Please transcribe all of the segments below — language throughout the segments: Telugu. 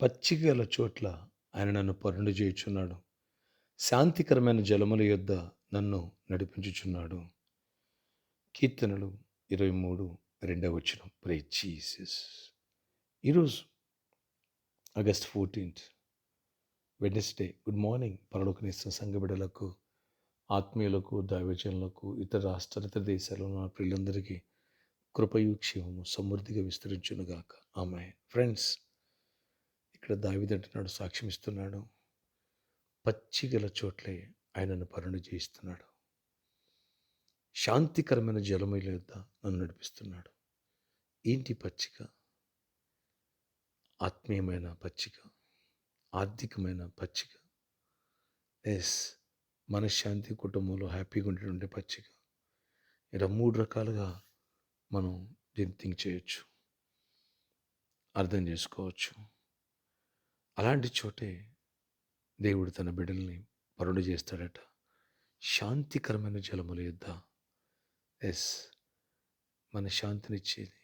పచ్చిగల చోట్ల ఆయన నన్ను పరుండు చేయుచున్నాడు. శాంతికరమైన జలముల యొద్ద నన్ను నడిపించుచున్నాడు. కీర్తనలు 23 రెండవ వచనం. Praise Jesus. ఈరోజు ఆగస్ట్ 14 వెడ్నెస్డే. గుడ్ మార్నింగ్ పరలోకనిస్తున్న సంఘ బిడ్డలకు, ఆత్మీయులకు, దైవజనులకు, ఇతర రాష్ట్రాలు, ఇతర దేశాల్లో ఉన్న ప్రియులందరికీ కృపయు క్షేమము సమృద్ధిగా విస్తరించునుగాక. ఆమేన్. ఫ్రెండ్స్, ఇక్కడ దావీదు అంటున్నాడు, సాక్ష్యం ఇస్తున్నాడు. పచ్చిగల చోట్లే ఆయనను పరుండు చేయిస్తున్నాడు. శాంతికరమైన జలముల యొద్ద నన్ను నడిపిస్తున్నాడు. ఏంటి పచ్చిక? ఆత్మీయమైన పచ్చిక, ఆర్థికమైన పచ్చిక, ఎస్, మనశ్శాంతి, కుటుంబంలో హ్యాపీగా ఉండేటువంటి పచ్చిక. ఇలా 3 రకాలుగా మనం దీన్ని థింక్ చేయొచ్చు, అర్థం చేసుకోవచ్చు. అలాంటి చోటే దేవుడు తన బిడ్డల్ని పరుండు చేస్తాడట. శాంతికరమైన జలముల యొద్ద. ఎస్, మన శాంతినిచ్చేది,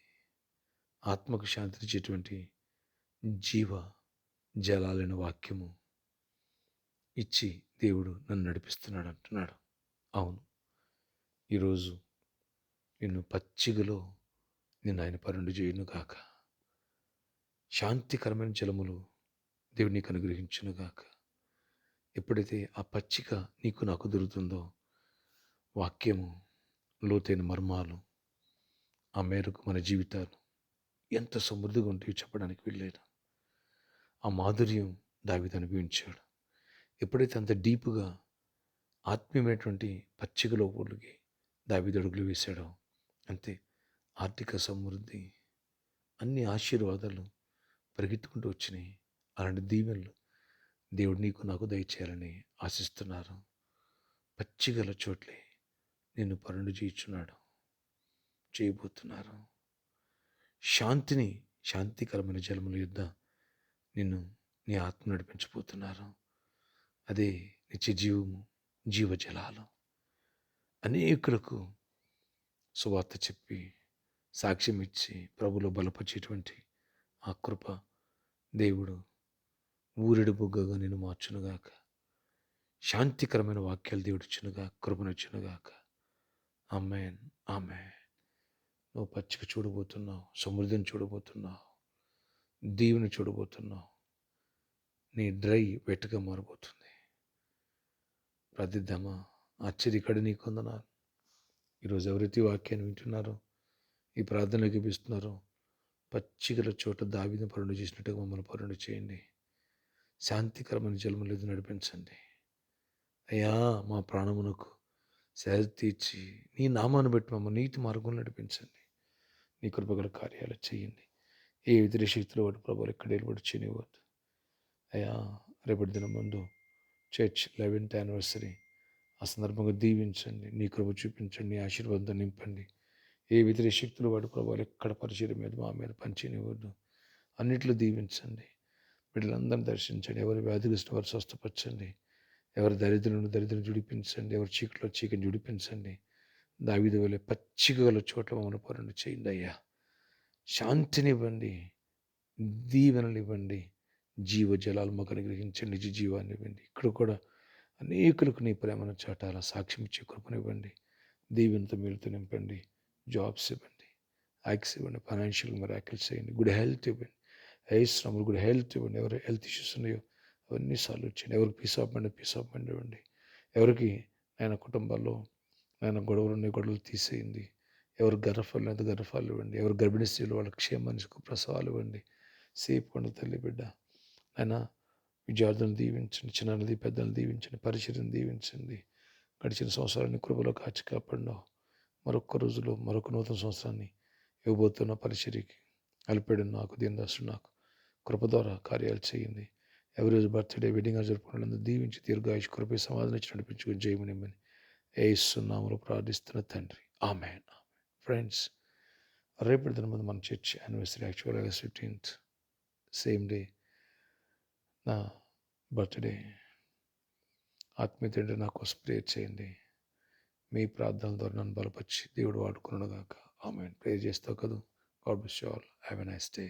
ఆత్మకు శాంతినిచ్చేటువంటి జీవ జలాలైన వాక్యము ఇచ్చి దేవుడు నన్ను నడిపిస్తున్నాడు అంటున్నాడు. అవును, ఈరోజు నిన్ను పచ్చిగలో నిన్ను ఆయన పరుండు చేయును గాక. శాంతికరమైన జలములు దేవుడు నీకు అనుగ్రహించును గాక. ఎప్పుడైతే ఆ పచ్చిక నీకు నాకు దొరుకుతుందో, వాక్యము లోతైన మర్మాలు, ఆ మేరకు మన జీవితాలు ఎంత సమృద్ధిగా ఉంటాయో చెప్పడానికి వీల్లేదు. ఆ మాధుర్యం దావీదు అనుభవించాడు. ఎప్పుడైతే అంత డీప్గా ఆత్మీయమైనటువంటి పచ్చికలో ఊళ్ళకి దావీదు అడుగులు వేశాడో, అంతే ఆర్థిక సమృద్ధి, అన్ని ఆశీర్వాదాలు పరిగెత్తుకుంటూ వచ్చినాయి. అలాంటి దీవెనలు దేవుడు నీకు నాకు దయచేయాలని ఆశిస్తున్నారు. పచ్చిగల చోట్లే నిన్ను పరుండు చేయుచున్నాడు, చేయబోతున్నారు. శాంతిని, శాంతికరమైన జలముల యొద్ద నిన్ను, నీ ఆత్మ నడిపించబోతున్నారు. అదే నిత్య జీవము, జీవజలాలు. అనేకులకు సువార్త చెప్పి, సాక్ష్యం ఇచ్చి, ప్రభులో బలపరిచేటువంటి ఆ కృప దేవుడు ఊరెడు బుగ్గగా నేను మార్చునుగాక. శాంతికరమైన వాక్యాలు దేవుడిచ్చునుగా, కృపనిచ్చునుగాక. ఆమేన్, ఆమేన్. నువ్వు పచ్చిక చూడబోతున్నావు, సమృద్ధిని చూడబోతున్నావు, దీవెని చూడబోతున్నావు. నీ డ్రై వెట్గా మారబోతుంది. ప్రార్థిద్దామా? ఆశ్చర్యకడ నీ కొందనాలు. ఈరోజు ఎవరైతే వాక్యాన్ని వింటున్నారో, ఈ ప్రార్థనలోకి ఇస్తున్నారో, పచ్చిగల చోట దావీదును పరుండు చేసినట్టుగా మమ్మల్ని పరుండు చేయండి. శాంతికరమైన జలముల యొద్ద నడిపించండి. అయ్యా, మా ప్రాణమునకు సేద తీర్చి నీ నామాన్ని బట్టి మమ్మల్ని నీతి మార్గంలో నడిపించండి. నీ కృపగల కార్యాలు చేయండి. ఏ వ్యతిరేక శక్తులు వాటి ప్రభావాలు ఎక్కడ ఏర్పడి చేయనివ్వద్దు. అయ్యా, రేపటి దినం ముందు చర్చ్ 11th యానివర్సరీ, ఆ సందర్భంగా దీవించండి. నీ కృప చూపించండి, నీ ఆశీర్వాదం నింపండి. ఏ వ్యతిరేక శక్తులు వాటి ప్రభావాలు ఎక్కడ పరిచయం మీద మా మీద పనిచేయనివ్వద్దు. అన్నిట్లో దీవించండి. బిడ్డలందరినీ దర్శించండి. ఎవరి వ్యాధిగ్రస్తులు వారు స్వస్థపరచండి. ఎవరి దరిద్రం జుడిపించండి. ఎవరి చీకట్లో చీకటి జుడిపించండి. దావీదు వలె పచ్చిక గల చోట్ల మమ్మల్ని పరుండు చేయండి అయ్యా. శాంతినివ్వండి, దీవెనలివ్వండి, జీవజలాలు మాకు అనుగ్రహించండి, నిజ జీవాన్ని ఇవ్వండి. ఇక్కడ కూడా అనేకులకు నీ ప్రేమను చాటాల సాక్ష్యం ఇచ్చే కృపనివ్వండి. దీవెనతో మీరుతో నింపండి. జాబ్స్ ఇవ్వండి, యాక్స్ ఇవ్వండి, ఫైనాన్షియల్ మిరాకిల్స్ చేయండి, గుడ్ హెల్త్ ఇవ్వండి. శ్రమలు గుడ్ హెల్త్ ఇవ్వండి. ఎవరు హెల్త్ ఇష్యూస్ ఉన్నాయో అవన్నీ సాల్వ్ చేయండి. ఎవరికి పీస్ ఆఫ్ మైండ్ ఇవ్వండి. ఎవరికి ఆయన కుటుంబాల్లో ఆయన గొడవలు ఉన్నాయి, గొడవలు తీసేయండి. ఎవరు గర్భఫలం అయితే గర్భఫలాలు ఇవ్వండి. ఎవరు గర్భిణీ స్త్రీలు వాళ్ళ క్షేమాన్ని ప్రసవాలు ఇవ్వండి. సేపు కొండ తల్లి బిడ్డ ఆయన విద్యార్థులను దీవించండి, చిన్నది పెద్దలను దీవించండి, పరిచర్యను దీవించండి. గడిచిన సంవత్సరాన్ని కృపలో కాచి కాపాడినావు. మరొక్క రోజులో మరొక నూతన సంవత్సరాన్ని ఇవ్వబోతున్న పరిచర్యకి అలిపాడు నాకు, దీనదాసుడు నాకు కృప ద్వారా కార్యాలు చేయండి. ఎవరి బర్త్డే, వెడ్డింగ్ జరుపుకున్న దీవించి దీర్ఘాయుష్ కృప సమాధానం ఇచ్చి నడిపించుకొని జయమనిమ్మని యేసు నామములో ప్రార్థిస్తున్న తండ్రి, ఆమేన్. ఫ్రెండ్స్, రేపటి దినం ముందు మన చర్చ్ యానివర్సరీ, యాక్చువల్గా August 15th, సేమ్ డే నా బర్త్డే. ఆత్మీయ తండ్రి నా కోసం ప్రేయర్ చేయండి. మీ ప్రార్థనల ద్వారా నన్ను బలపరిచి దేవుడు వాడుకున్నాడు గాక. ఆమేన్. ప్రేయర్ చేస్తావు కదా. God bless you all. Have a nice day.